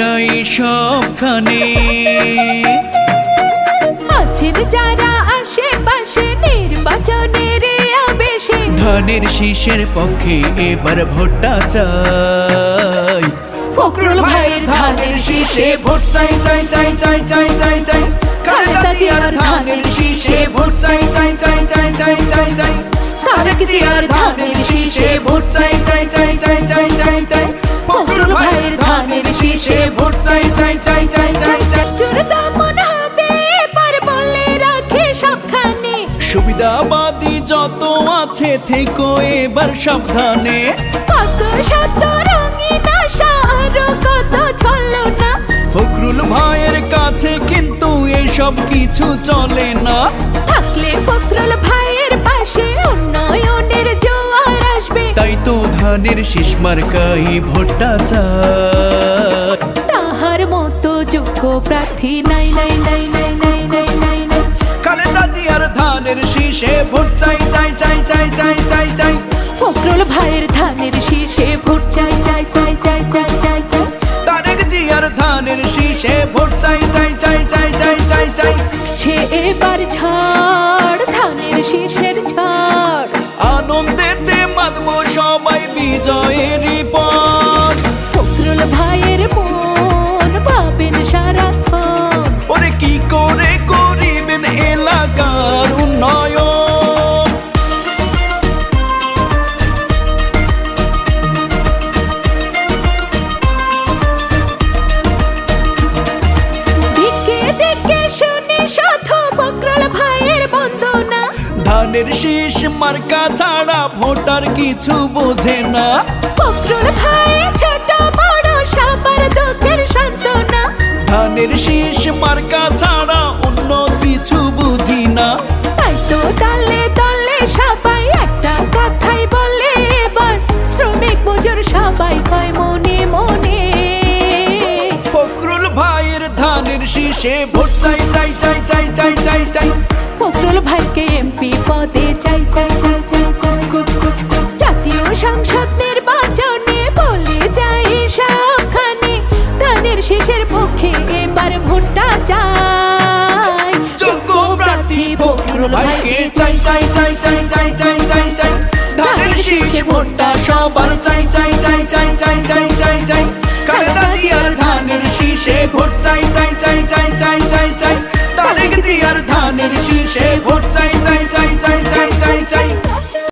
চাই সবখানে। আছেন যারা আশেপাশে নির্বাচনের আবেশে, ধানের শীষের পক্ষে এবার ভোটটা চাই। ফখরুল ভাইয়ের ধানের শীষে ভোট চাই চাই চাই চাই চাই চাই চাই। খালেদা জিয়ার ধানের শীষে ভোট চাই চাই চাই চাই চাই চাই চাই। তারেক জিয়ার ধানের শীষে ভোট চাই চাই চাই চাই চাই চাই চাই। ফখরুল ভাইয়ের ধানের শীষে ভোট চাই চাই চাই চাই চাই চাই। চোর দমন হবে এবার বলে রাখে সবখানে, সুবিধাবাদী যত আছে থেকো এবার সাবধানে। কত শত রঙিন আশা আরো কত ছলনা, ফখরুল ভাইয়ের কাছে কিন্তু এসব কিছু চলে না। থাকলে ফখরুল ভাইয়ের পাশে উন্নয়নের জোয়ার আসবে। তাই তো ধানের শীষ মার্কাই ভোটটা চাই। তাহার মতো যোগ্য প্রার্থী নাই নাই নাই নাই নাই নাই নাই নাই। খালেদা জিয়ার ধানের শীষে ভোট চাই চাই চাই চাই চাই চাই চাই। ফখরুল ভাইয়ের ধানের শীষে ভোট চাই চাই চাই চাই চাই চাই চাই। তারেক জিয়ার ধানের শীষে ভোট চাই চাই চাই চাই চাই চাই চাই। সে এবার ঝড় ধানের শীষের ঝড়, আনন্দেতে মাতবো সবাই বিজয়েরই পর। ফখরুল ভাইয়ের মন ভাবেন সারাক্ষণ, ওরে কি করে করিবেন এলাকার উন্নয়ন। দিকে দিকে শুনি শত ফখরুল ভাইয়ের বন্দনা, ধানের শীষ মার্কা ছাড়া ভোটার কিছু বোঝে না। ফখরুল ভাই ছোট বড় সবার দুঃখের সান্ত্বনা, ধানের শীষ মার্কা ছাড়া অন্য কিছু বুঝি না। তাই তো দলে দলে সবাই একটা কথাই বলে এবার, শ্রমিক মজুর সবাই কয় মনে মনে, ফখরুল ভাইয়ের ধানের শীষে ভোট চাই চাই চাই চাই চাই চাই চাই। ফখরুল ভাইকে এমপি পদে চাই চাই চাই চাই চাই। জাতীয় সংসদ নির্বাচনে বলে যাই সবখানে, ধানের শীষের পক্ষে এবার ভোটটা চাই। যোগ্য প্রার্থী ফখরুল ভাইকে চাই চাই চাই চাই চাই চাই চাই চাই। ধানের শীষ ভোটটা সবার চাই চাই চাই চাই চাই চাই চাই চাই। খালেদা জিয়ার ধানের শীষে ভোট চাই চাই চাই চাই চাই চাই চাই। তারেক জিয়ার ধানের শীষে ভোট চাই চাই চাই চাই চাই চাই চাই।